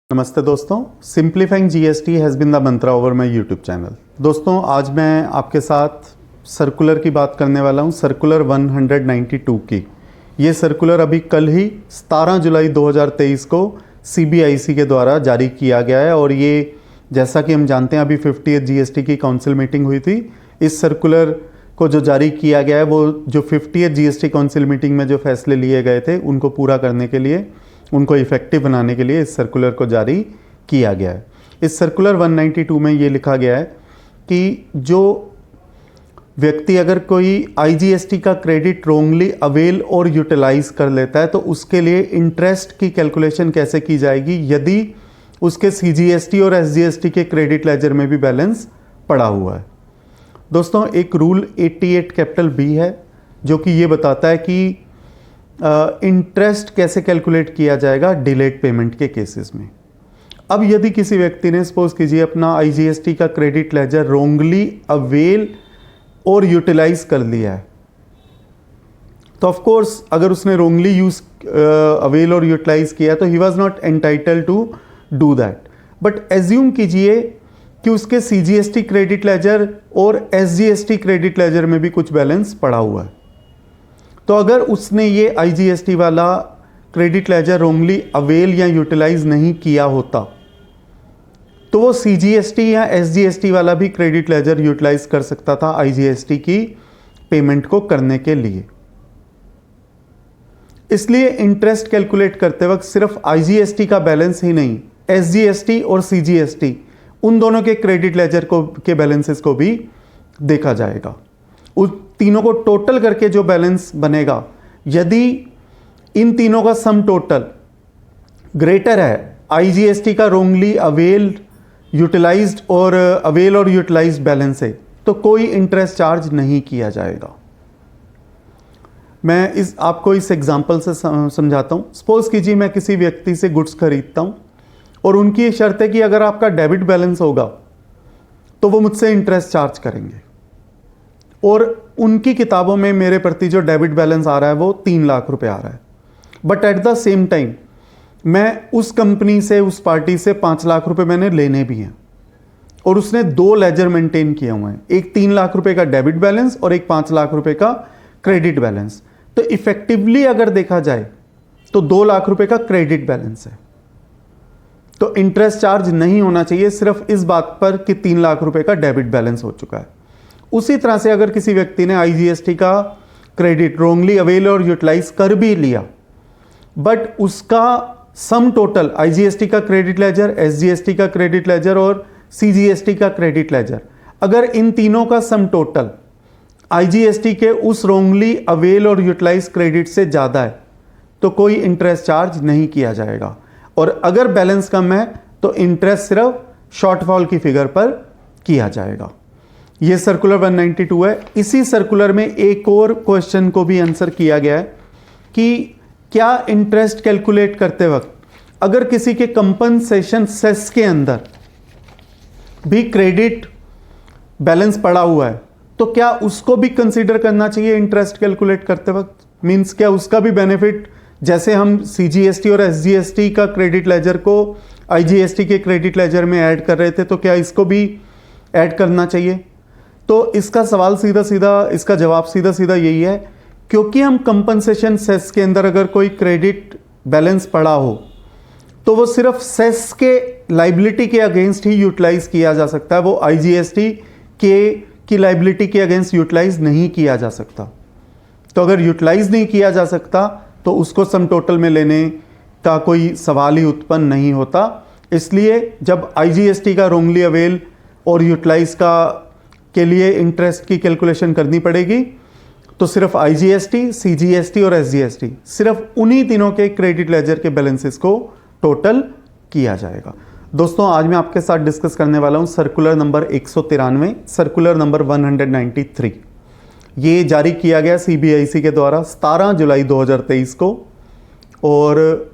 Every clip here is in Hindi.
नमस्ते दोस्तों, simplifying GST has been the Mantra over my YouTube channel. दोस्तों, आज मैं आपके साथ सर्कुलर की बात करने वाला हूँ, सर्कुलर 192 की। ये सर्कुलर अभी कल ही 17 जुलाई 2023 को सीबीआईसी के द्वारा जारी किया गया है और ये जैसा कि हम जानते हैं अभी 50th जीएसटी की काउंसिल मीटिंग हुई थी। इस सर्कुलर को जो जारी किया गया है वो जो 50th जीएसटी काउंसिल मीटिंग में जो फैसले लिए गए थे उनको पूरा करने के लिए, उनको इफेक्टिव बनाने के लिए इस सर्कुलर को जारी किया गया है। इस सर्कुलर 192 में ये लिखा गया है कि जो व्यक्ति अगर कोई आईजीएसटी का क्रेडिट रोंगली अवेल और यूटिलाइज कर लेता है तो उसके लिए इंटरेस्ट की कैलकुलेशन कैसे की जाएगी यदि उसके सीजीएसटी और एसजीएसटी के क्रेडिट लेजर में भी बैलेंस पड़ा हुआ है। दोस्तों, एक रूल 88 कैपिटल बी है जो कि ये बताता है कि इंटरेस्ट कैसे कैलकुलेट किया जाएगा डिलेड पेमेंट के केसेस में। अब यदि किसी व्यक्ति ने सपोज कीजिए अपना आईजीएसटी का क्रेडिट लेजर रोंगली अवेल और यूटिलाइज कर लिया है तो ऑफ कोर्स अगर उसने रोंगली यूज अवेल और यूटिलाइज किया तो he was not entitled to do that. But assume कीजिए कि उसके सीजीएसटी क्रेडिट लेजर और एसजीएसटी क्रेडिट लेजर में भी कुछ बैलेंस पड़ा हुआ है। तो अगर उसने ये आईजीएसटी वाला क्रेडिट लेजर रोंगली अवेल या यूटिलाइज नहीं किया होता तो वो सीजीएसटी या एसजीएसटी वाला भी क्रेडिट लेजर यूटिलाइज कर सकता था आईजीएसटी की पेमेंट को करने के लिए। इसलिए इंटरेस्ट कैलकुलेट करते वक्त सिर्फ आईजीएसटी का बैलेंस ही नहीं, एसजीएसटी और सीजीएसटी उन दोनों के क्रेडिट लेजर को के बैलेंसेस को भी देखा जाएगा। उस तीनों को टोटल करके जो बैलेंस बनेगा, यदि इन तीनों का सम टोटल ग्रेटर है आईजीएसटी का रोंगली अवेल यूटिलाइज्ड और अवेल और यूटिलाइज्ड बैलेंस है तो कोई इंटरेस्ट चार्ज नहीं किया जाएगा। मैं आपको इस एग्जांपल से समझाता हूं। सपोज कीजिए मैं किसी व्यक्ति से गुड्स खरीदता हूं और उनकी ये शर्त है कि अगर आपका डेबिट बैलेंस होगा तो वो मुझसे इंटरेस्ट चार्ज करेंगे और उनकी किताबों में मेरे प्रति जो डेबिट बैलेंस आ रहा है वो 3 लाख रुपए आ रहा है। But at the same time मैं उस कंपनी से, उस पार्टी से 5 लाख रुपए मैंने लेने भी हैं और उसने 2 लेजर मेंटेन किए हुए हैं, एक 3 लाख रुपए का डेबिट बैलेंस और एक 5 लाख रुपए का क्रेडिट बैलेंस। तो इफेक्टिवली अगर देखा जाए तो 2 लाख रुपए का क्रेडिट बैलेंस है तो इंटरेस्ट चार्ज नहीं होना चाहिए सिर्फ इस बात पर कि 3 लाख रुपए का डेबिट बैलेंस हो चुका है। उसी तरह से अगर किसी व्यक्ति ने आईजीएसटी का क्रेडिट रोंगली अवेल और यूटिलाइज कर भी लिया बट उसका सम टोटल आईजीएसटी का क्रेडिट लेजर, एसजीएसटी का क्रेडिट लेजर और सीजीएसटी का क्रेडिट लेजर, अगर इन तीनों का सम टोटल आईजीएसटी के उस रोंगली अवेल और यूटिलाइज क्रेडिट से ज़्यादा है तो कोई इंटरेस्ट चार्ज नहीं किया जाएगा और अगर बैलेंस कम है तो इंटरेस्ट सिर्फ शॉर्टफॉल की फिगर पर किया जाएगा। यह सर्कुलर 192 है। इसी सर्कुलर में एक और क्वेश्चन को भी आंसर किया गया है कि क्या इंटरेस्ट कैलकुलेट करते वक्त अगर किसी के कंपनसेशन सेस के अंदर भी क्रेडिट बैलेंस पड़ा हुआ है तो क्या उसको भी कंसीडर करना चाहिए इंटरेस्ट कैलकुलेट करते वक्त? मींस क्या उसका भी बेनिफिट, जैसे हम सीजीएसटी और एसजीएसटी का क्रेडिट लेजर को आईजीएसटी के क्रेडिट लेजर में ऐड कर रहे थे तो क्या इसको भी ऐड करना चाहिए? तो इसका सवाल इसका जवाब सीधा सीधा यही है, क्योंकि हम कंपनसेशन सेस के अंदर अगर कोई क्रेडिट बैलेंस पड़ा हो तो वो सिर्फ सेस के लाइबिलिटी के अगेंस्ट ही यूटिलाइज किया जा सकता है, वो आईजीएसटी की लाइबिलिटी के अगेंस्ट यूटिलाइज नहीं किया जा सकता। तो अगर यूटिलाइज नहीं किया जा सकता तो उसको सम टोटल में लेने का कोई सवाल ही उत्पन्न नहीं होता। इसलिए जब आईजीएसटी का रोंगली अवेल और यूटिलाइज के लिए इंटरेस्ट की कैलकुलेशन करनी पड़ेगी तो सिर्फ आईजीएसटी, सीजीएसटी और एसजीएसटी, सिर्फ उन्हीं तीनों के क्रेडिट लेजर के बैलेंसेस को टोटल किया जाएगा। दोस्तों, आज मैं आपके साथ डिस्कस करने वाला हूं सर्कुलर नंबर 193, सर्कुलर नंबर 193। ये जारी किया गया सीबीआईसी के द्वारा 17 जुलाई 2023 को और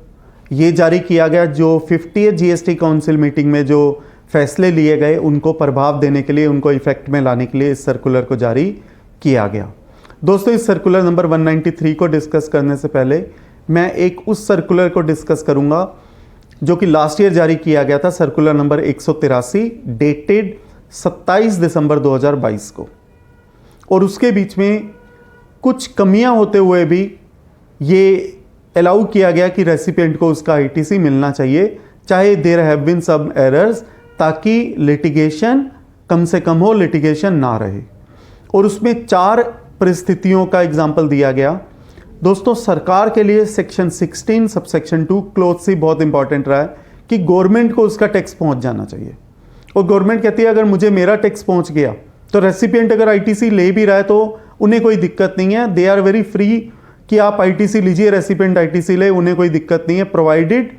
ये जारी किया गया जो 50th जीएसटी काउंसिल मीटिंग में जो फैसले लिए गए उनको प्रभाव देने के लिए, उनको इफेक्ट में लाने के लिए इस सर्कुलर को जारी किया गया। दोस्तों, इस सर्कुलर नंबर 193 को डिस्कस करने से पहले मैं एक उस सर्कुलर को डिस्कस करूंगा जो कि लास्ट ईयर जारी किया गया था, सर्कुलर नंबर 183 डेटेड 27 दिसंबर 2022 को। और उसके बीच में कुछ कमियां होते हुए भी ये अलाउ किया गया कि रेसिपिएंट को उसका आईटीसी मिलना चाहिए, चाहे there have been some errors, ताकि लिटिगेशन कम से कम हो, लिटिगेशन ना रहे। और उसमें 4 परिस्थितियों का एग्जाम्पल दिया गया। दोस्तों, सरकार के लिए सेक्शन 16 सबसेक्शन 2 क्लोज सी बहुत इंपॉर्टेंट रहा है कि गवर्नमेंट को उसका टैक्स पहुंच जाना चाहिए। और गवर्नमेंट कहती है अगर मुझे मेरा टैक्स पहुंच गया, तो रेसिपिएंट अगर आईटीसी ले भी रहा है तो उन्हें कोई दिक्कत नहीं है, दे आर वेरी फ्री कि आप आईटीसी लीजिए, रेसिपिएंट आईटीसी ले, उन्हें कोई दिक्कत नहीं है, प्रोवाइडेड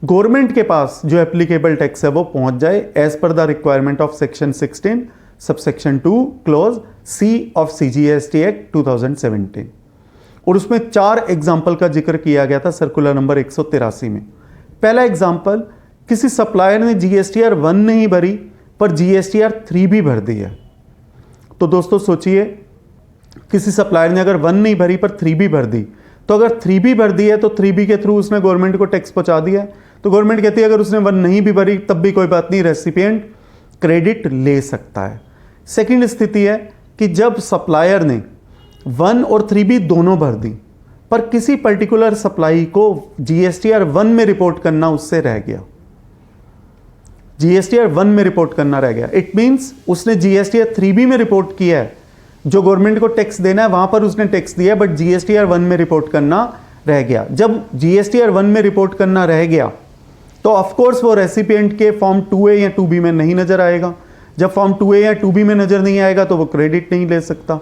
गवर्नमेंट के पास जो एप्लीकेबल टैक्स है वो पहुंच जाए as per the requirement of section 16 subsection 2 clause C of CGST act 2017। और उसमें 4 एग्जाम्पल का जिक्र किया गया था सर्कुलर नंबर 183 में। पहला एग्जाम्पल, किसी सप्लायर ने जीएसटीआर 1 नहीं भरी पर जीएसटीआर 3 भी भर दी है। तो दोस्तों सोचिए, किसी सप्लायर ने अगर 1 नहीं भरी पर 3 भी भर दी, तो अगर 3 भी भर दी है तो 3B के थ्रू उसने गवर्नमेंट को टैक्स पहुंचा दिया है। तो गवर्नमेंट कहती है अगर उसने 1 नहीं भी भरी तब भी कोई बात नहीं, रेसिपिएंट क्रेडिट ले सकता है। सेकंड स्थिति है कि जब सप्लायर ने 1 और 3B दोनों भर दी पर किसी पर्टिकुलर सप्लाई को जीएसटीआर 1 में रिपोर्ट करना उससे रह गया, जीएसटीआर 1 में रिपोर्ट करना रह गया। इट मींस उसने जीएसटीआर 3B में रिपोर्ट किया है, जो गवर्नमेंट को टैक्स देना है वहां पर उसने टैक्स दिया, बट जीएसटीआर 1 में रिपोर्ट करना रह गया। जब जीएसटीआर 1 में रिपोर्ट करना रह गया तो ऑफकोर्स वो रेसिपिएंट के फॉर्म 2A या 2B में नहीं नजर आएगा। जब फॉर्म 2A या 2B में नजर नहीं आएगा तो वो क्रेडिट नहीं ले सकता।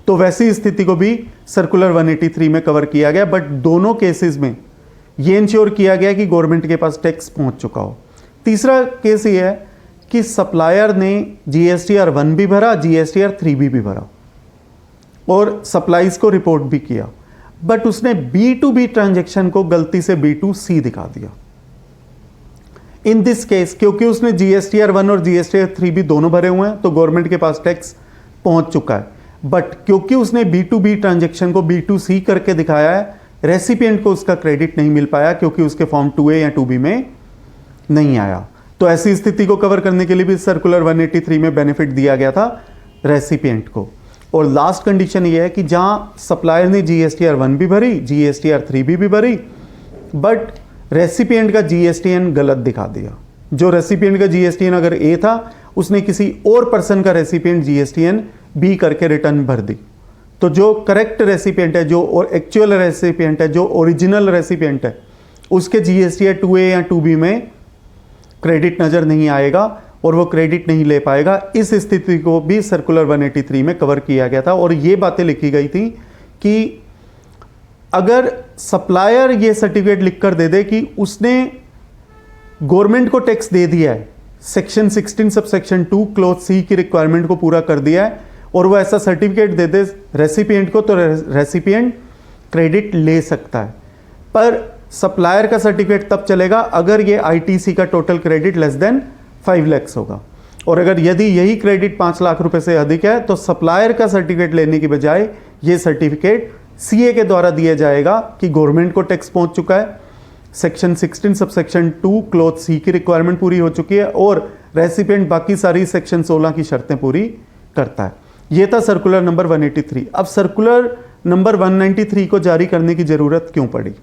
तो वैसी स्थिति को भी सर्कुलर 183 में कवर किया गया, बट दोनों केसेस में ये इंश्योर किया गया कि गवर्नमेंट के पास टैक्स पहुंच चुका हो। तीसरा केस ये है कि सप्लायर ने जीएसटीआर 1 भी भरा, जीएसटीआर 3B भी भरा और सप्लाईज को रिपोर्ट भी किया, बट उसने B2B ट्रांजैक्शन को गलती से B2C दिखा दिया। इन दिस केस क्योंकि उसने जीएसटीआर 1 और जीएसटीआर 3B दोनों भरे हुए हैं तो गवर्नमेंट के पास टैक्स पहुंच चुका है, बट क्योंकि उसने B2B ट्रांजैक्शन को B2C करके दिखाया है, रेसिपिएंट को उसका क्रेडिट नहीं मिल पाया क्योंकि उसके फॉर्म 2A या 2B में नहीं आया। तो ऐसी स्थिति को कवर करने के लिए भी सर्कुलर 183 में बेनिफिट दिया गया था रेसिपिएंट को। और लास्ट कंडीशन ये है कि जहां सप्लायर ने जीएसटीआर 1 भी भरी, जीएसटीआर 3B भी भरी, बट रेसिपिएंट का जीएसटीएन गलत दिखा दिया। जो रेसिपिएंट का जीएसटीएन अगर ए था, उसने किसी और पर्सन का रेसिपिएंट जीएसटीएन बी करके रिटर्न भर दी। तो जो करेक्ट रेसिपिएंट है, जो एक्चुअल रेसिपिएंट है, जो ओरिजिनल रेसिपिएंट है, उसके जीएसटीआर 2A या 2B में क्रेडिट नजर नहीं आएगा और वो क्रेडिट नहीं ले पाएगा। इस स्थिति को भी सर्कुलर 183 में कवर किया गया था और ये बातें लिखी गई थी कि अगर सप्लायर ये सर्टिफिकेट लिखकर दे दे कि उसने गवर्नमेंट को टैक्स दे दिया है, सेक्शन 16 सबसेक्शन 2 क्लोज C की रिक्वायरमेंट को पूरा कर दिया है, और वो ऐसा सर्टिफिकेट दे दे रेसिपिएंट को, तो रेसिपिएंट क्रेडिट ले सकता है। पर सप्लायर का सर्टिफिकेट तब चलेगा अगर ये आईटीसी का total credit less than 5 lakh होगा, और अगर यदि यही क्रेडिट 5 लाख रुपए से अधिक है तो सप्लायर का सर्टिफिकेट लेने की बजाय ये सर्टिफिकेट सीए के द्वारा दिया जाएगा कि गवर्नमेंट को टैक्स पहुंच चुका है, सेक्शन 16 सबसेक्शन 2 क्लोज C की रिक्वायरमेंट पूरी हो चुकी है और रेसिपिएंट बाकी सारी सेक्शन 16 की शर्तें पूरी करता है। यह था सर्कुलर नंबर 183। अब सर्कुलर नंबर 193 को जारी करने की जरूरत क्यों पड़ी?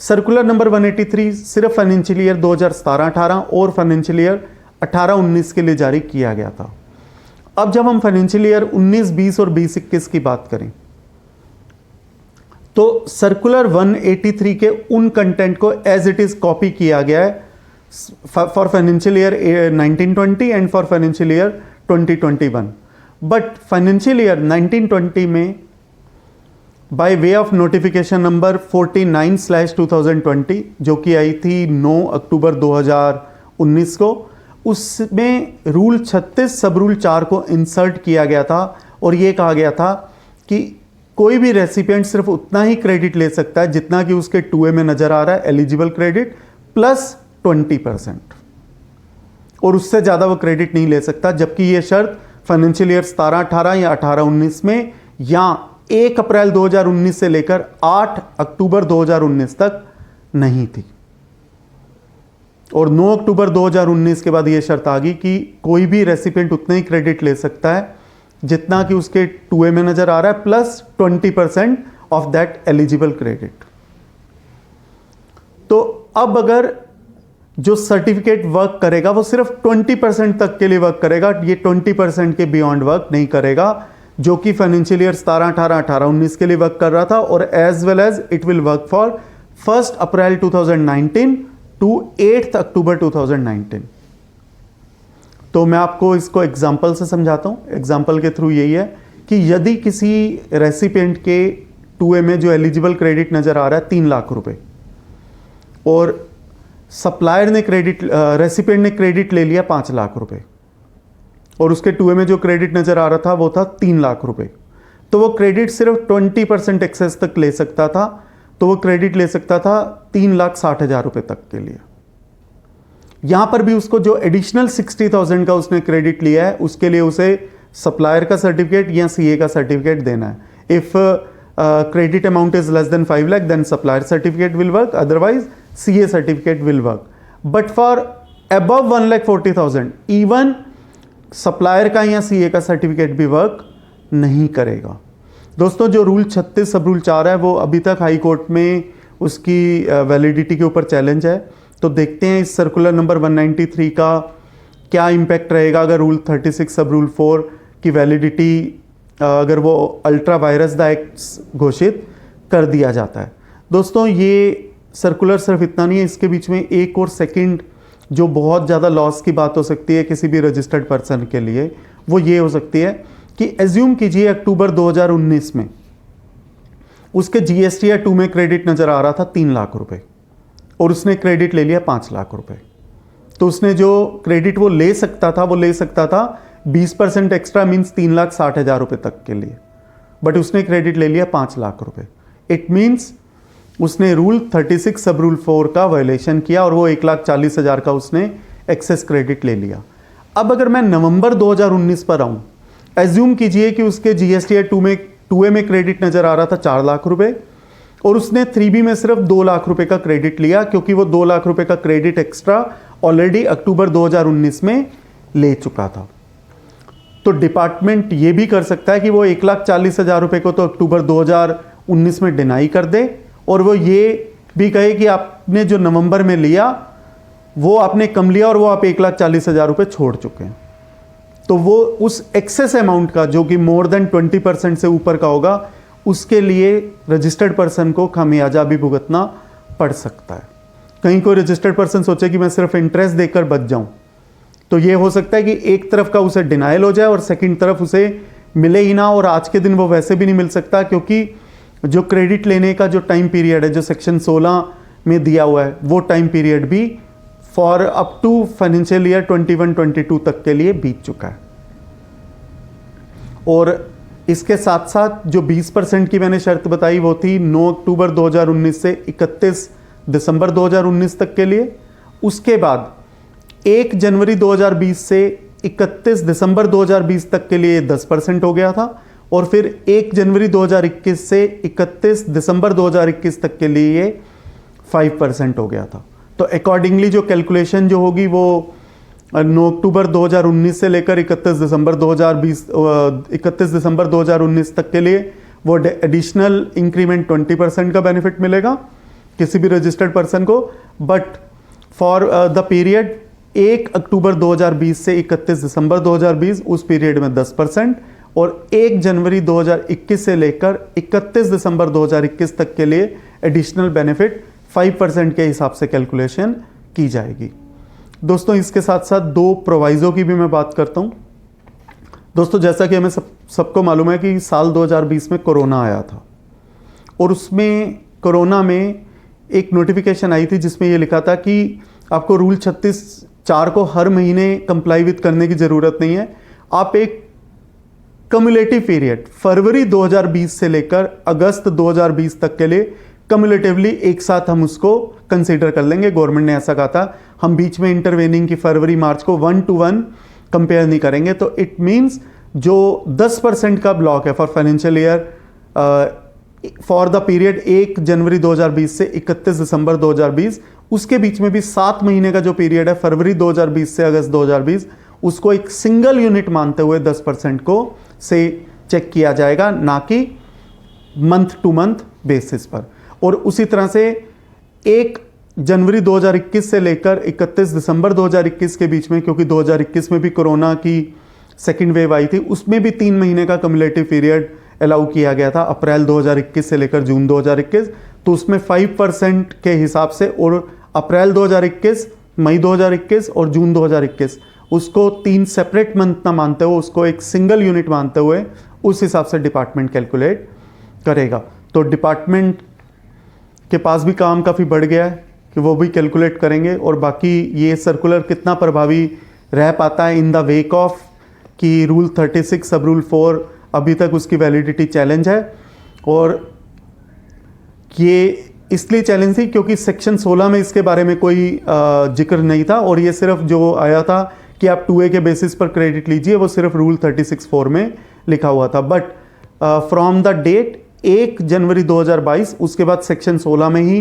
सर्कुलर नंबर 183 सिर्फ फाइनेंशियल ईयर 2017-18 और फाइनेंशियल ईयर 18-19 के लिए जारी किया गया था। अब जब हम फाइनेंशियल ईयर 19-20 और 20-21 की बात करें तो सर्कुलर 183 के उन कंटेंट को एज इट इज कॉपी किया गया है for financial year 1920 and for financial year 2021। But financial year 1920 में by way of notification number 49/2020 जो कि आई थी 9 अक्टूबर 2019 को, उसमें रूल 36 सब रूल 4 को इंसर्ट किया गया था और यह कहा गया था कि कोई भी रेसिपिएंट सिर्फ उतना ही क्रेडिट ले सकता है जितना कि उसके 2A में नजर आ रहा है एलिजिबल क्रेडिट प्लस 20%, और उससे ज्यादा वो क्रेडिट नहीं ले सकता। जबकि यह शर्त फाइनेंशियल ईयर 17-18 या 18-19 में या 1 अप्रैल 2019 से लेकर 8 अक्टूबर 2019 तक नहीं थी। और 9 अक्टूबर 2019 के बाद ये शर्त आ गई कि कोई भी रेसिपिएंट उतना ही क्रेडिट ले सकता है जितना कि उसके 2A में नजर आ रहा है, plus 20% of that eligible credit. तो अब अगर जो सर्टिफिकेट वर्क करेगा वो सिर्फ 20% तक के लिए वर्क करेगा, ये 20% के बियॉन्ड वर्क नहीं करेगा, जो कि फाइनेंशियल ईयर 17-18, 18-19 के लिए वर्क कर रहा था, और as well as it will work for 1 April 2019 to 8 October 2019। तो मैं आपको इसको एग्जाम्पल से समझाता हूं। एग्जाम्पल के थ्रू यही है कि यदि किसी रेसिपिएंट के 2A में जो एलिजिबल क्रेडिट नजर आ रहा है 3 लाख रुपए, और सप्लायर ने रेसिपिएंट ने क्रेडिट ले लिया 5 लाख रुपए, और उसके 2A में जो क्रेडिट नजर आ रहा था वो था 3 लाख रुपए, तो वो क्रेडिट सिर्फ 20% एक्सेस तक ले सकता था। तो वो क्रेडिट ले सकता था 3,60,000 रुपए तक के लिए। यहां पर भी उसको जो एडिशनल 60,000 का उसने क्रेडिट लिया है उसके लिए उसे सप्लायर का सर्टिफिकेट या CA का सर्टिफिकेट देना है। If credit amount is less than 5 lakh then supplier certificate will work, otherwise CA certificate will work. But for above 1,40,000 even supplier का या CA का सर्टिफिकेट भी वर्क नहीं करेगा। दोस्तों, जो रूल 36 सब रूल 4 है वो अभी तक हाई कोर्ट में उसकी वैलिडिटी के ऊपर चैलेंज है। तो देखते हैं इस सर्कुलर नंबर 193 का क्या इम्पैक्ट रहेगा अगर रूल 36 सब रूल 4 की वैलिडिटी अगर वो अल्ट्रा वायरस द एक्ट घोषित कर दिया जाता है। दोस्तों, ये सर्कुलर सिर्फ इतना नहीं है, इसके बीच में एक और सेकंड जो बहुत ज़्यादा लॉस की बात हो सकती है किसी भी रजिस्टर्ड पर्सन के लिए, वो ये हो सकती है कि एज्यूम कीजिए अक्टूबर 2019 में उसके GST या 2 में क्रेडिट नजर आ रहा था 3 लाख रुपए, और उसने क्रेडिट ले लिया 5 लाख रुपए। तो उसने जो क्रेडिट वो ले सकता था 20% एक्स्ट्रा मीन्स 3,60,000 रुपए तक के लिए, बट उसने क्रेडिट ले लिया 5 लाख रुपए। इट मीन्स उसने रूल 36 सब रूल 4 का वायलेशन किया और वो 1,40,000 का उसने एक्सेस क्रेडिट ले लिया। अब अगर मैं नवंबर 2019 पर आऊं, एज्यूम कीजिए कि उसके GST या 2A में क्रेडिट नजर आ रहा था 4 लाख रुपए, और उसने 3B में सिर्फ 2 लाख रुपए का क्रेडिट लिया, क्योंकि वो 2 लाख रुपए का क्रेडिट एक्स्ट्रा ऑलरेडी अक्टूबर 2019 में ले चुका था। तो डिपार्टमेंट ये भी कर सकता है कि वो 1,40,000 रुपए को तो अक्टूबर 2019 में डिनाई कर दे, और वो ये भी कहे कि आपने जो नवंबर में लिया वो आपने कम लिया और वो आप 1,40,000 रुपए छोड़ चुके हैं। तो वो उस एक्सेस अमाउंट का जो कि मोर देन 20% से ऊपर का होगा, उसके लिए रजिस्टर्ड पर्सन को खामियाजा भी भुगतना पड़ सकता है। कहीं कोई रजिस्टर्ड पर्सन सोचे कि मैं सिर्फ इंटरेस्ट देकर बच जाऊं, तो ये हो सकता है कि एक तरफ का उसे डिनायल हो जाए और सेकंड तरफ उसे मिले ही ना, और आज के दिन वो वैसे भी नहीं मिल सकता, क्योंकि जो क्रेडिट लेने का जो टाइम पीरियड है जो सेक्शन 16 में दिया हुआ है, वो टाइम पीरियड भी for up to financial year 21-22 तक के लिए बीत चुका है। और इसके साथ साथ जो 20% की मैंने शर्त बताई वो थी 9 अक्टूबर 2019 से 31 दिसंबर 2019 तक के लिए। उसके बाद 1 जनवरी 2020 से 31 दिसंबर 2020 तक के लिए 10% हो गया था, और फिर 1 जनवरी 2021 से 31 दिसंबर 2021 तक के लिए 5% हो गया था। तो अकॉर्डिंगली जो कैलकुलेशन जो होगी वो 9 अक्टूबर 2019 से लेकर 31 दिसंबर 2019 तक के लिए वो एडिशनल इंक्रीमेंट 20% का बेनिफिट मिलेगा किसी भी रजिस्टर्ड पर्सन को। बट फॉर द पीरियड 1 अक्टूबर 2020 से 31 दिसंबर 2020 उस पीरियड में 10%, और 1 जनवरी 2021 से लेकर 31 दिसंबर 2021 तक के लिए एडिशनल बेनिफिट 5% के हिसाब से कैलकुलेशन की जाएगी। दोस्तों, इसके साथ साथ 2 प्रोवाइजो की भी मैं बात करता हूं। दोस्तों, जैसा कि हमें सबको मालूम है कि साल 2020 में कोरोना आया था, और उसमें कोरोना में एक नोटिफिकेशन आई थी जिसमें यह लिखा था कि आपको रूल 36(4) को हर महीने कंप्लाई विद करने की ज़रूरत नहीं है। आप एक कम्युलेटिव पीरियड फरवरी 2020 से लेकर अगस्त 2020 तक के लिए कम्युलेटिवली एक साथ हम उसको कंसीडर कर लेंगे। गवर्नमेंट ने ऐसा कहा था, हम बीच में इंटरवेनिंग की फरवरी मार्च को 1 to 1 कंपेयर नहीं करेंगे। तो इट मीन्स जो 10% का ब्लॉक है for financial year for the period 1 जनवरी 2020 से 31 दिसंबर 2020, उसके बीच में भी 7 महीने का जो पीरियड है फरवरी 2020 से अगस्त 2020, उसको एक सिंगल यूनिट मानते हुए 10% को से चेक किया जाएगा, ना कि मंथ टू मंथ बेसिस पर। और उसी तरह से 1 जनवरी 2021 से लेकर 31 दिसंबर 2021 के बीच में, क्योंकि 2021 में भी कोरोना की सेकेंड वेव आई थी, उसमें भी 3 महीने का कम्युलेटिव पीरियड अलाउ किया गया था, अप्रैल 2021 से लेकर जून 2021। तो उसमें 5% के हिसाब से, और अप्रैल 2021, मई 2021 और जून 2021, उसको 3 सेपरेट मंथ ना मानते हुए उसको एक सिंगल यूनिट मानते हुए उस हिसाब से डिपार्टमेंट कैलकुलेट करेगा। तो डिपार्टमेंट के पास भी काम काफ़ी बढ़ गया है कि वो भी कैलकुलेट करेंगे। और बाकी ये सर्कुलर कितना प्रभावी रह पाता है इन द वेक ऑफ कि रूल 36 सब रूल 4 अभी तक उसकी वैलिडिटी चैलेंज है। और ये इसलिए चैलेंज थी क्योंकि सेक्शन 16 में इसके बारे में कोई जिक्र नहीं था, और ये सिर्फ जो आया था कि आप 2A के बेसिस पर क्रेडिट लीजिए, वो सिर्फ रूल 36(4) में लिखा हुआ था। बट फ्रॉम द डेट 1 जनवरी 2022, उसके बाद सेक्शन 16 में ही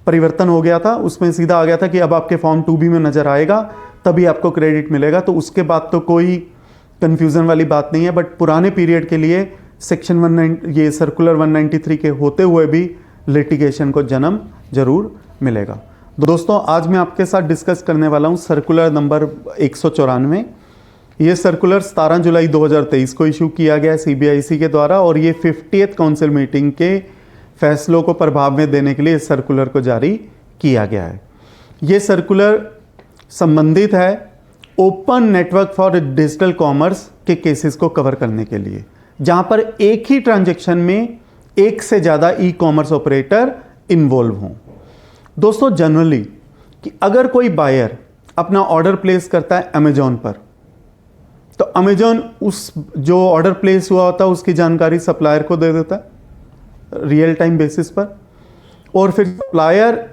परिवर्तन हो गया था। उसमें सीधा आ गया था कि अब आपके फॉर्म 2B में नज़र आएगा तभी आपको क्रेडिट मिलेगा। तो उसके बाद तो कोई कन्फ्यूज़न वाली बात नहीं है। बट पुराने पीरियड के लिए सेक्शन 19 ये सर्कुलर 193 के होते हुए भी लिटिगेशन को जन्म जरूर मिलेगा। दोस्तों, आज मैं आपके साथ डिस्कस करने वाला हूँ सर्कुलर नंबर 194। ये सर्कुलर 17 जुलाई 2023 को इशू किया गया है CBIC के द्वारा, और ये 50th काउंसिल मीटिंग के फैसलों को प्रभाव में देने के लिए इस सर्कुलर को जारी किया गया है। ये सर्कुलर संबंधित है open network for digital commerce के केसेस को कवर करने के लिए, जहां पर एक ही ट्रांजैक्शन में एक से ज़्यादा ई-कॉमर्स ऑपरेटर इन्वॉल्व हों। दोस्तों, जनरली कि अगर कोई बायर अपना ऑर्डर प्लेस करता है अमेजॉन पर, तो अमेजॉन उस जो ऑर्डर प्लेस हुआ होता है उसकी जानकारी सप्लायर को दे देता है रियल टाइम बेसिस पर, और फिर सप्लायर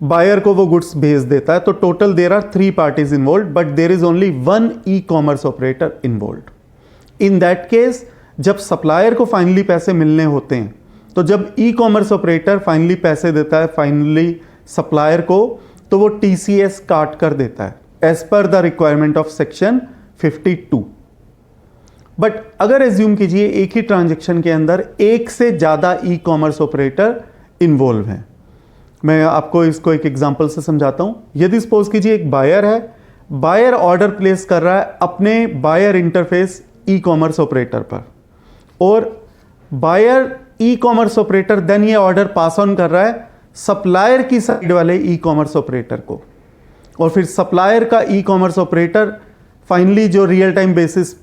बायर को वो गुड्स भेज देता है। तो total there are 3 parties involved, but there is only 1 e-commerce operator involved. In that case, जब सप्लायर को फाइनली पैसे मिलने होते हैं, तो जब ई-कॉमर्स ऑपरेटर फाइनली पैसे देता है फाइनली सप्लायर को, तो वो TCS काट कर देता है as per the requirement of section 52। बट अगर एज्यूम कीजिए एक ही ट्रांजैक्शन के अंदर एक से ज़्यादा ई-कॉमर्स ऑपरेटर इन्वॉल्व हैं। मैं आपको इसको एक एग्जांपल से समझाता हूं। यदि सपोज कीजिए एक बायर है, बायर ऑर्डर प्लेस कर रहा है अपने बायर इंटरफेस ई-कॉमर्स ऑपरेटर पर, और बायर ई-कॉमर्स ऑपरेटर देन ये ऑर्डर पास ऑन कर रहा है सप्लायर की साइड वाले ई-कॉमर्स ऑपरेटर को, और फिर सप्लायर का ई-कॉमर्स ऑपरेटर फाइनली जो रियल टाइम बेसिस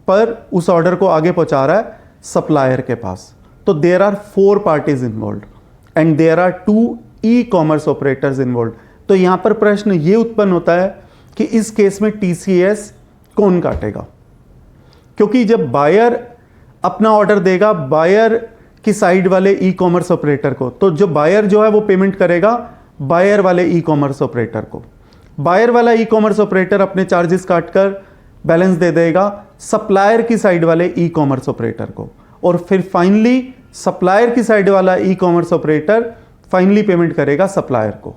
पर उस ऑर्डर को आगे पहुंचा रहा है सप्लायर के पास। तो there are 4 parties involved and there are 2 e-commerce operators involved. तो यहां पर प्रश्न ये उत्पन्न होता है कि इस केस में TCS कौन काटेगा, क्योंकि जब बायर अपना ऑर्डर देगा बायर की साइड वाले ई-कॉमर्स ऑपरेटर को, तो जो बायर जो है वो पेमेंट करेगा बायर वाले ई-कॉमर्स ऑपरेटर को। बायर वाला ई-कॉमर्स ऑपरेटर अपने चार्जेस काटकर बैलेंस दे देगा सप्लायर की साइड वाले ई-कॉमर्स ऑपरेटर को, और फिर फाइनली सप्लायर की साइड वाला ई-कॉमर्स ऑपरेटर फाइनली पेमेंट करेगा सप्लायर को।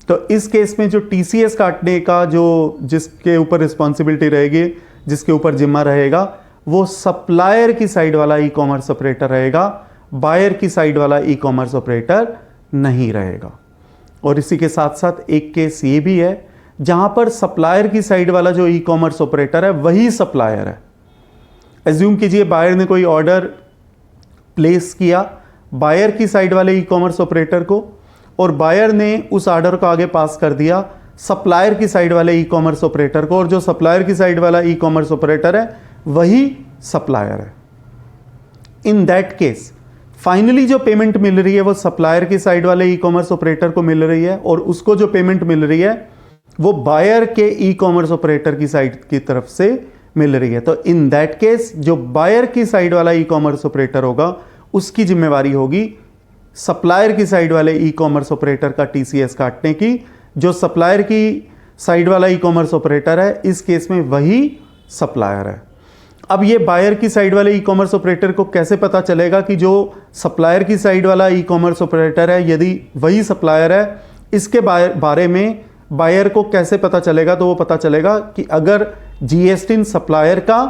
तो इस केस में जो TCS काटने का जो जिसके ऊपर रिस्पॉन्सिबिलिटी रहेगी, जिसके ऊपर जिम्मा रहेगा, वो सप्लायर की साइड वाला ई-कॉमर्स ऑपरेटर रहेगा, बायर की साइड वाला ई-कॉमर्स ऑपरेटर नहीं रहेगा। और इसी के साथ साथ एक केस ये भी है जहां पर सप्लायर की साइड वाला जो ई-कॉमर्स ऑपरेटर है वही सप्लायर है। एज्यूम कीजिए बायर ने कोई ऑर्डर प्लेस किया बायर की साइड वाले ई-कॉमर्स ऑपरेटर को, और बायर ने उस ऑर्डर को आगे पास कर दिया सप्लायर की साइड वाले ई-कॉमर्स ऑपरेटर को, और जो सप्लायर की साइड वाला ई-कॉमर्स ऑपरेटर है वही सप्लायर है। इन दैट केस फाइनली जो पेमेंट मिल रही है वो सप्लायर की साइड वाले ई-कॉमर्स ऑपरेटर को मिल रही है, और उसको जो पेमेंट मिल रही है वो बायर के ई-कॉमर्स ऑपरेटर की साइड की तरफ से मिल रही है। तो इन दैट केस जो बायर की साइड वाला ई-कॉमर्स ऑपरेटर होगा उसकी जिम्मेवारी होगी सप्लायर की साइड वाले ई-कॉमर्स ऑपरेटर का TCS काटने की। जो सप्लायर की साइड वाला ई-कॉमर्स ऑपरेटर है इस केस में वही सप्लायर है। अब ये बायर की साइड वाले ई कॉमर्स ऑपरेटर को कैसे पता चलेगा कि जो सप्लायर की साइड वाला ई कॉमर्स ऑपरेटर है, यदि वही सप्लायर है, इसके बारे में बायर को कैसे पता चलेगा? तो वो पता चलेगा कि अगर जीएसटी सप्लायर का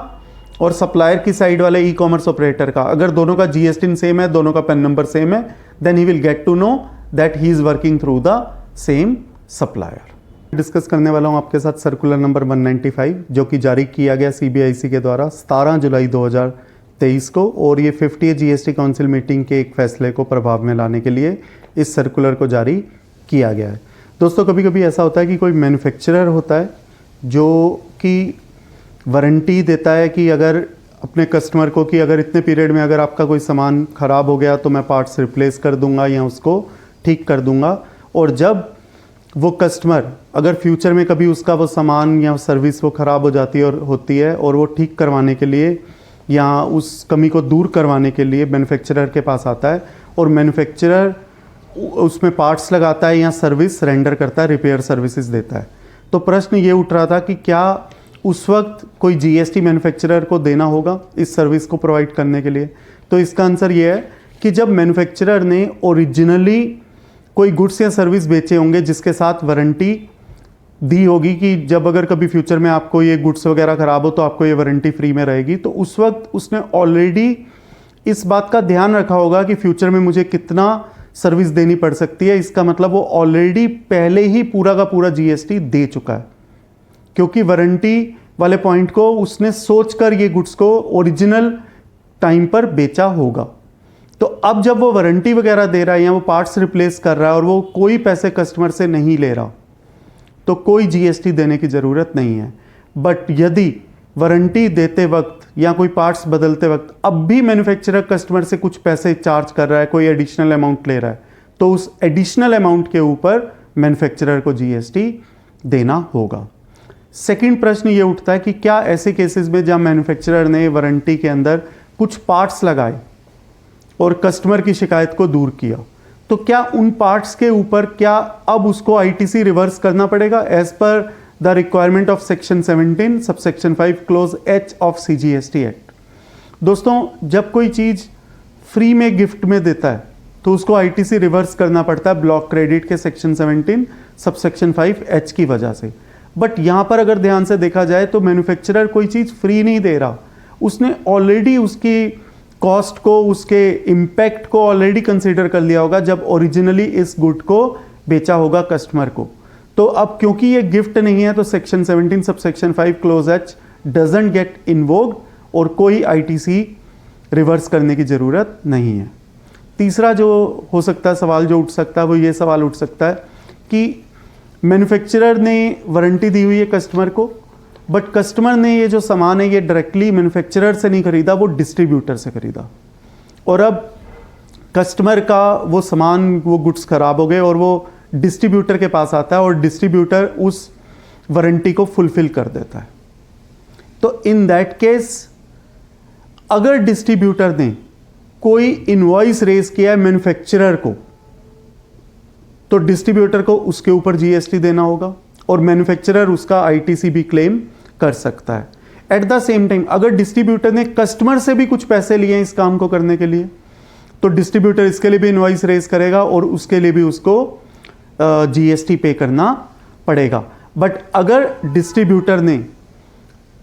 और सप्लायर की साइड वाले ई कॉमर्स ऑपरेटर का, अगर दोनों का जीएसटी सेम है, दोनों का पैन नंबर सेम है, then he will get to know that he is working through the same supplier. Discuss करने वाला हूं आपके साथ सर्कुलर नंबर 195 जो कि जारी किया गया सीबीआईसी के द्वारा 17 जुलाई 2023 को, और ये 50 जीएसटी काउंसिल मीटिंग के एक फैसले को प्रभाव में लाने के लिए इस सर्कुलर को जारी किया गया है। दोस्तों, कभी कभी ऐसा होता है कि कोई मैन्युफैक्चरर होता है जो कि वारंटी देता है कि अगर अपने कस्टमर को कि अगर इतने पीरियड में अगर आपका कोई सामान ख़राब हो गया तो मैं पार्ट्स रिप्लेस कर दूंगा या उसको ठीक कर दूंगा। और जब वो कस्टमर अगर फ्यूचर में कभी उसका वो सामान या सर्विस वो ख़राब हो जाती है और होती है और वो ठीक करवाने के लिए या उस कमी को दूर करवाने के लिए मैन्युफैक्चरर के पास आता है और मैन्युफैक्चरर उसमें पार्ट्स लगाता है या सर्विस रेंडर करता है, रिपेयर सर्विसेज देता है। तो प्रश्न ये उठ रहा था कि क्या उस वक्त कोई जीएसटी मैन्युफैक्चरर को देना होगा इस सर्विस को प्रोवाइड करने के लिए? तो इसका आंसर ये है कि जब मैन्युफैक्चरर ने ओरिजिनली कोई गुड्स या सर्विस बेचे होंगे जिसके साथ वारंटी दी होगी कि जब अगर कभी फ्यूचर में आपको ये गुड्स वगैरह ख़राब हो तो आपको ये वारंटी फ्री में रहेगी, तो उस वक्त उसने ऑलरेडी इस बात का ध्यान रखा होगा कि फ्यूचर में मुझे कितना सर्विस देनी पड़ सकती है। इसका मतलब वो ऑलरेडी पहले ही पूरा का पूरा जीएसटी दे चुका है, क्योंकि वारंटी वाले पॉइंट को उसने सोचकर ये गुड्स को ओरिजिनल टाइम पर बेचा होगा। तो अब जब वो वारंटी वगैरह दे रहा है या वो पार्ट्स रिप्लेस कर रहा है और वो कोई पैसे कस्टमर से नहीं ले रहा, तो कोई जीएसटी देने की ज़रूरत नहीं है। बट यदि वारंटी देते वक्त या कोई पार्ट्स बदलते वक्त अब भी मैन्युफैक्चरर कस्टमर से कुछ पैसे चार्ज कर रहा है, कोई एडिशनल अमाउंट ले रहा है, तो उस एडिशनल अमाउंट के ऊपर मैन्युफैक्चरर को जीएसटी देना होगा। सेकंड प्रश्न ये उठता है कि क्या ऐसे केसेस में जब मैन्युफैक्चरर ने वारंटी के अंदर कुछ पार्ट्स लगाए और कस्टमर की शिकायत को दूर किया, तो क्या उन पार्ट्स के ऊपर क्या अब उसको आईटीसी रिवर्स करना पड़ेगा as per the requirement of section 17 subsection 5 clause H of CGST act? दोस्तों, जब कोई चीज़ फ्री में गिफ्ट में देता है तो उसको आईटीसी रिवर्स करना पड़ता है ब्लॉक क्रेडिट के सेक्शन 17 सबसेक्शन 5 एच की वजह से। बट यहाँ पर अगर ध्यान से देखा जाए तो मैन्युफैक्चरर कोई चीज़ फ्री नहीं दे रहा, उसने ऑलरेडी उसकी कॉस्ट को, उसके इम्पैक्ट को ऑलरेडी कंसीडर कर लिया होगा जब ओरिजिनली इस गुड को बेचा होगा कस्टमर को। तो अब क्योंकि ये गिफ्ट नहीं है तो section 17 subsection 5 clause H doesn't get invoked और कोई आईटीसी रिवर्स करने की ज़रूरत नहीं है। तीसरा जो हो सकता है सवाल जो उठ सकता है वो ये सवाल उठ सकता है कि मैन्युफैक्चरर ने वारंटी दी हुई है कस्टमर को, बट कस्टमर ने ये जो सामान है ये डायरेक्टली मैन्युफैक्चरर से नहीं खरीदा, वो डिस्ट्रीब्यूटर से खरीदा, और अब कस्टमर का वो सामान, वो गुड्स खराब हो गए और वो डिस्ट्रीब्यूटर के पास आता है और डिस्ट्रीब्यूटर उस वारंटी को फुलफिल कर देता है। तो इन दैट केस अगर डिस्ट्रीब्यूटर ने कोई इनवॉइस रेज किया है मैन्युफैक्चरर को, तो डिस्ट्रीब्यूटर को उसके ऊपर जीएसटी देना होगा और मैन्युफैक्चरर उसका आईटीसी भी क्लेम कर सकता है। एट द सेम टाइम अगर डिस्ट्रीब्यूटर ने कस्टमर से भी कुछ पैसे लिए हैं इस काम को करने के लिए, तो डिस्ट्रीब्यूटर इसके लिए भी इनवॉइस रेज करेगा और उसके लिए भी उसको जीएसटी पे करना पड़ेगा। बट अगर डिस्ट्रीब्यूटर ने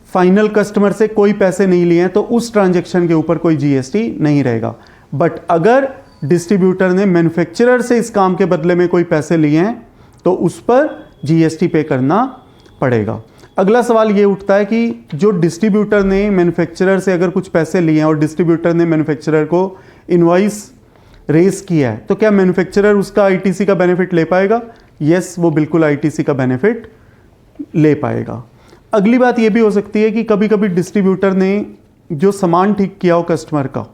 फाइनल कस्टमर से कोई पैसे नहीं लिए हैं तो उस ट्रांजैक्शन के ऊपर कोई जीएसटी नहीं रहेगा। बट अगर डिस्ट्रीब्यूटर ने मैन्युफैक्चरर से इस काम के बदले में कोई पैसे लिए हैं तो उस पर जीएसटी पे करना पड़ेगा। अगला सवाल ये उठता है कि जो डिस्ट्रीब्यूटर ने मैन्युफैक्चरर से अगर कुछ पैसे लिए हैं और डिस्ट्रीब्यूटर ने मैन्युफैक्चरर को इनवॉइस रेज किया है, तो क्या मैन्युफैक्चरर उसका आईटीसी का बेनिफिट ले पाएगा? यस, वो बिल्कुल आईटीसी का बेनिफिट ले पाएगा। अगली बात ये भी हो सकती है कि कभी कभी डिस्ट्रीब्यूटर ने जो सामान ठीक किया हो कस्टमर का,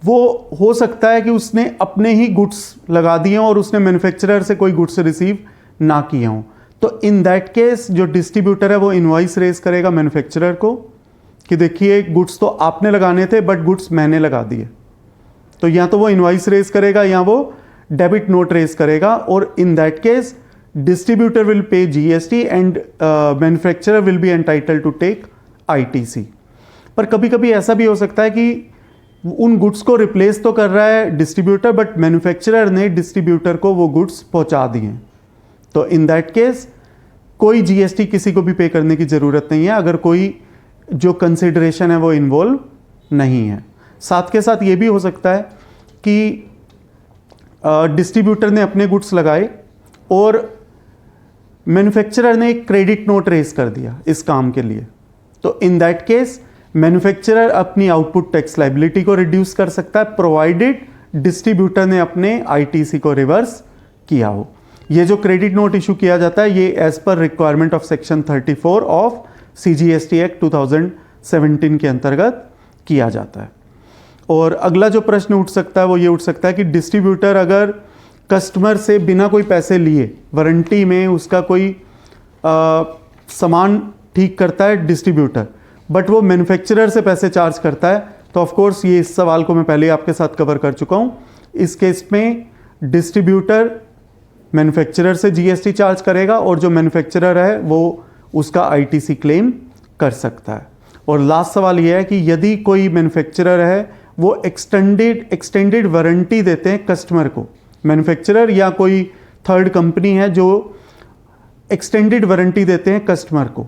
वो हो सकता है कि उसने अपने ही गुड्स लगा दिए हों और उसने मैन्युफैक्चरर से कोई गुड्स रिसीव ना किए हों। तो इन दैट केस जो डिस्ट्रीब्यूटर है वो इनवॉइस रेज करेगा मैन्युफैक्चरर को कि देखिए गुड्स तो आपने लगाने थे बट गुड्स मैंने लगा दिए। तो या तो वो इनवॉइस रेज करेगा या वो डेबिट नोट रेज करेगा, और in that case distributor will pay GST and manufacturer will be entitled to take ITC. पर कभी कभी ऐसा भी हो सकता है कि उन गुड्स को रिप्लेस तो कर रहा है डिस्ट्रीब्यूटर, बट मैन्युफैक्चरर ने डिस्ट्रीब्यूटर को वो गुड्स पहुंचा दिए। तो इन दैट केस कोई जीएसटी किसी को भी पे करने की ज़रूरत नहीं है, अगर कोई जो कंसिडरेशन है वो इन्वॉल्व नहीं है। साथ के साथ ये भी हो सकता है कि डिस्ट्रीब्यूटर ने अपने गुड्स लगाए और मैन्युफैक्चरर ने एक क्रेडिट नोट रेज कर दिया इस काम के लिए। तो इन दैट केस मैन्युफैक्चरर अपनी आउटपुट टैक्स लायबिलिटी को रिड्यूस कर सकता है, प्रोवाइडेड डिस्ट्रीब्यूटर ने अपने आईटीसी को रिवर्स किया हो। ये जो क्रेडिट नोट इशू किया जाता है ये as per requirement of section 34 of CGST act 2017 के अंतर्गत किया जाता है। और अगला जो प्रश्न उठ सकता है वो ये उठ सकता है कि डिस्ट्रीब्यूटर अगर कस्टमर से बिना कोई पैसे लिए वारंटी में उसका कोई सामान ठीक करता है डिस्ट्रीब्यूटर, बट वो मैन्युफैक्चरर से पैसे चार्ज करता है, तो ऑफ कोर्स ये इस सवाल को मैं पहले आपके साथ कवर कर चुका हूँ। इस केस में डिस्ट्रीब्यूटर मैन्युफैक्चरर से जीएसटी चार्ज करेगा और जो मैन्युफैक्चरर है वो उसका आईटीसी क्लेम कर सकता है। और लास्ट सवाल ये है कि यदि कोई मैन्युफैक्चरर है वो एक्सटेंडेड वारंटी देते हैं कस्टमर को, मैन्युफैक्चरर या कोई थर्ड कंपनी है जो एक्सटेंडेड वारंटी देते हैं कस्टमर को,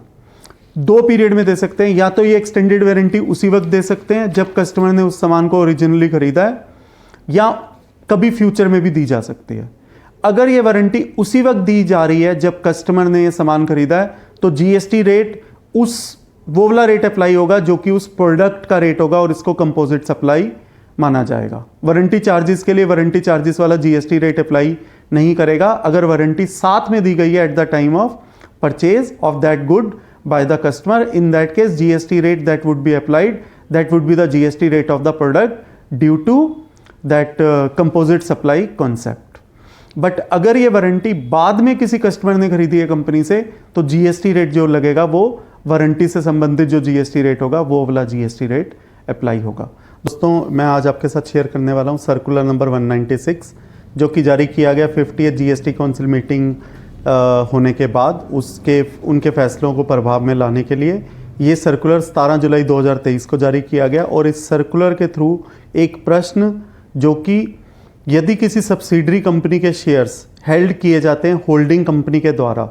दो पीरियड में दे सकते हैं। या तो ये एक्सटेंडेड वारंटी उसी वक्त दे सकते हैं जब कस्टमर ने उस सामान को ओरिजिनली खरीदा है, या कभी फ्यूचर में भी दी जा सकती है। अगर ये वारंटी उसी वक्त दी जा रही है जब कस्टमर ने ये सामान खरीदा है तो जीएसटी रेट वो वाला रेट अप्लाई होगा जो कि उस प्रोडक्ट का रेट होगा और इसको कंपोजिट सप्लाई माना जाएगा। वारंटी चार्जेस के लिए वारंटी चार्जेस वाला जीएसटी रेट अप्लाई नहीं करेगा अगर वारंटी साथ में दी गई है at the time of purchase of that good by the customer. In that case GST rate that would be applied, that would be the GST rate of the product due to that composite supply concept. But अगर ये वारंटी बाद में किसी कस्टमर ने खरीदी है कंपनी से तो जीएसटी रेट जो लगेगा वो वारंटी से संबंधित जो जीएसटी रेट होगा वो वाला जीएसटी रेट अप्लाई होगा। दोस्तों मैं आज आपके साथ शेयर करने वाला हूँ सर्कुलर नंबर 196 जो कि जारी किया गया 50th जीएसटी काउंसिल मीटिंग होने के बाद उनके फैसलों को प्रभाव में लाने के लिए। ये सर्कुलर 17 जुलाई 2023 को जारी किया गया और इस सर्कुलर के थ्रू एक प्रश्न जो कि यदि किसी सब्सिडरी कंपनी के शेयर्स हेल्ड किए जाते हैं होल्डिंग कंपनी के द्वारा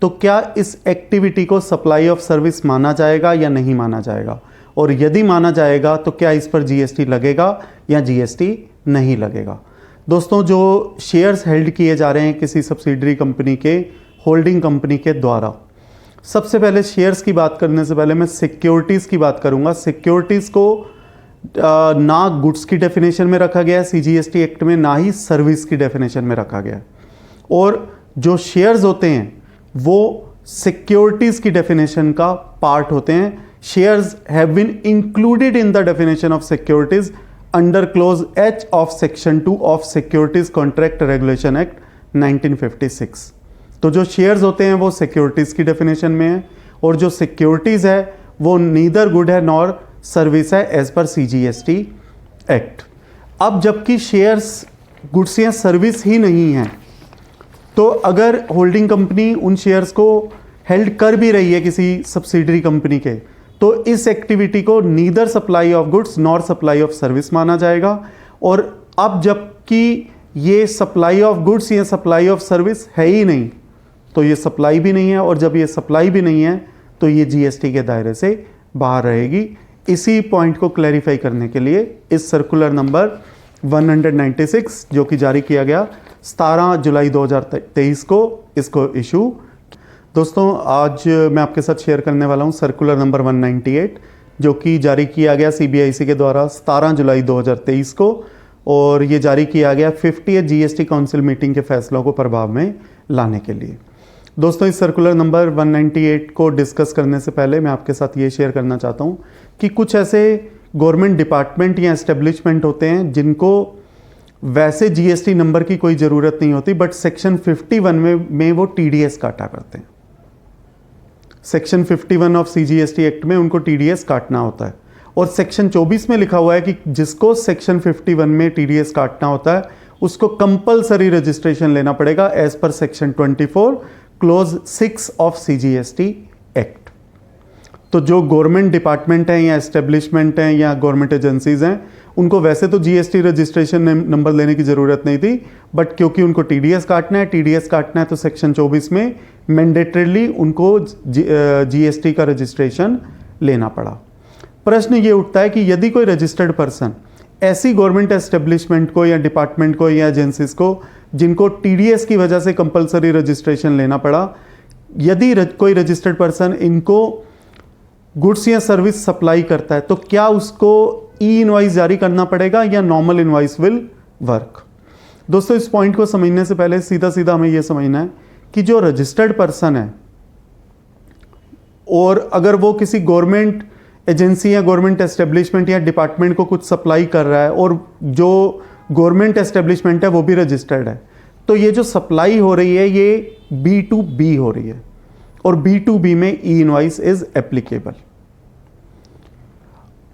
तो क्या इस एक्टिविटी को सप्लाई ऑफ सर्विस माना जाएगा या नहीं माना जाएगा, और यदि माना जाएगा तो क्या इस पर जीएसटी लगेगा या जीएसटी नहीं लगेगा। दोस्तों जो शेयर्स हेल्ड किए जा रहे हैं किसी सब्सिडरी कंपनी के होल्डिंग कंपनी के द्वारा, सबसे पहले शेयर्स की बात करने से पहले मैं सिक्योरिटीज़ की बात करूंगा। सिक्योरिटीज़ को ना गुड्स की डेफिनेशन में रखा गया है सीजीएसटी एक्ट में, ना ही सर्विस की डेफिनेशन में रखा गया है। और जो शेयर्स होते हैं वो सिक्योरिटीज़ की डेफिनेशन का पार्ट होते हैं। Shares have been included in the definition of securities under clause H of section 2 of securities contract regulation act 1956। तो जो शेयर्स होते हैं वो सिक्योरिटीज की डेफिनेशन में है और जो सिक्योरिटीज है वो नीदर गुड है नॉर सर्विस है एज पर सीजीएसटी एक्ट। अब जबकि शेयर्स गुड्स या सर्विस ही नहीं है तो अगर होल्डिंग कंपनी उन शेयर्स को हेल्ड कर भी रही है किसी सब्सिडरी कंपनी के तो इस एक्टिविटी को neither supply of goods nor supply of service माना जाएगा। और अब जबकि ये सप्लाई ऑफ गुड्स या सप्लाई ऑफ सर्विस है ही नहीं तो ये सप्लाई भी नहीं है, और जब ये सप्लाई भी नहीं है तो ये जीएसटी के दायरे से बाहर रहेगी। इसी पॉइंट को क्लैरिफाई करने के लिए इस सर्कुलर नंबर 196 जो कि जारी किया गया 17 जुलाई 2023 को इसको इशू। दोस्तों आज मैं आपके साथ शेयर करने वाला हूं सर्कुलर नंबर 198 जो कि जारी किया गया सीबीआईसी के द्वारा 17 जुलाई 2023 को, और ये जारी किया गया 50th जीएसटी काउंसिल मीटिंग के फैसलों को प्रभाव में लाने के लिए। दोस्तों इस सर्कुलर नंबर 198 को डिस्कस करने से पहले मैं आपके साथ ये शेयर करना चाहता हूँ कि कुछ ऐसे गवर्नमेंट डिपार्टमेंट या एस्टेब्लिशमेंट होते हैं जिनको वैसे जीएसटी नंबर की कोई ज़रूरत नहीं होती, बट सेक्शन 51 में वो टीडीएस काटा करते हैं। सेक्शन 51 ऑफ सीजीएसटी एक्ट में उनको टीडीएस काटना होता है, और सेक्शन 24 में लिखा हुआ है कि जिसको सेक्शन 51 में टीडीएस काटना होता है उसको कंपलसरी रजिस्ट्रेशन लेना पड़ेगा as per section 24 clause 6 of CGST act. तो जो गवर्नमेंट डिपार्टमेंट हैं या एस्टेब्लिशमेंट हैं या गवर्नमेंट एजेंसीज हैं, उनको वैसे तो जीएसटी रजिस्ट्रेशन नंबर लेने की ज़रूरत नहीं थी, बट क्योंकि उनको टीडीएस काटना है तो सेक्शन 24 में मैंडेटरीली उनको जीएसटी का रजिस्ट्रेशन लेना पड़ा। प्रश्न ये उठता है कि यदि कोई रजिस्टर्ड पर्सन ऐसी गवर्नमेंट एस्टेब्लिशमेंट को या डिपार्टमेंट को या एजेंसीज को जिनको टीडीएस की वजह से कंपलसरी रजिस्ट्रेशन लेना पड़ा, यदि कोई रजिस्टर्ड पर्सन इनको गुड्स या सर्विस सप्लाई करता है, तो क्या उसको ई इनवॉइस जारी करना पड़ेगा या नॉर्मल इनवॉइस विल वर्क? दोस्तों, इस पॉइंट को समझने से पहले सीधा सीधा हमें यह समझना है कि जो रजिस्टर्ड पर्सन है और अगर वो किसी गवर्नमेंट एजेंसी या गवर्नमेंट एस्टेब्लिशमेंट या डिपार्टमेंट को कुछ सप्लाई कर रहा है और जो गवर्नमेंट एस्टेब्लिशमेंट है वो भी रजिस्टर्ड है, तो ये जो सप्लाई हो रही है ये B2B हो रही है और B2B में ई इनवॉइस इज एप्लीकेबल।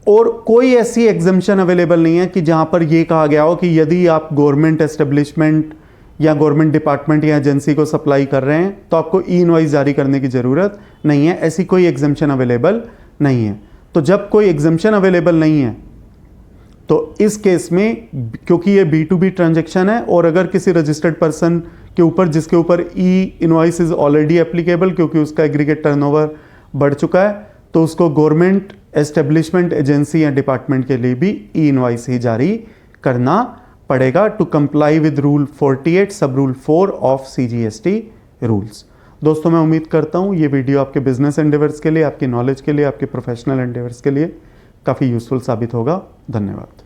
और कोई ऐसी एग्जम्पशन अवेलेबल नहीं है कि जहां पर यह कहा गया हो कि यदि आप गवर्नमेंट एस्टेब्लिशमेंट या गवर्नमेंट डिपार्टमेंट या एजेंसी को सप्लाई कर रहे हैं तो आपको ई इनवॉइस जारी करने की जरूरत नहीं है। ऐसी कोई एग्जम्पशन अवेलेबल नहीं है। तो जब कोई एग्जम्पशन अवेलेबल नहीं है तो इस केस में, क्योंकि ये B2B ट्रांजैक्शन है और अगर किसी रजिस्टर्ड पर्सन के ऊपर जिसके ऊपर ई इनवॉइस इज ऑलरेडी एप्लीकेबल क्योंकि उसका एग्रीगेट टर्नओवर बढ़ चुका है, तो उसको गवर्नमेंट एस्टेब्लिशमेंट एजेंसी या डिपार्टमेंट के लिए भी ई इनवॉइस ही जारी करना पड़ेगा टू कंप्लाई विद रूल 48 सब रूल 4 ऑफ CGST रूल्स। दोस्तों, मैं उम्मीद करता हूँ ये वीडियो आपके बिजनेस एंडेवर्स के लिए, आपकी नॉलेज के लिए, आपके प्रोफेशनल एंडेवर्स के लिए काफ़ी यूजफुल साबित होगा। धन्यवाद।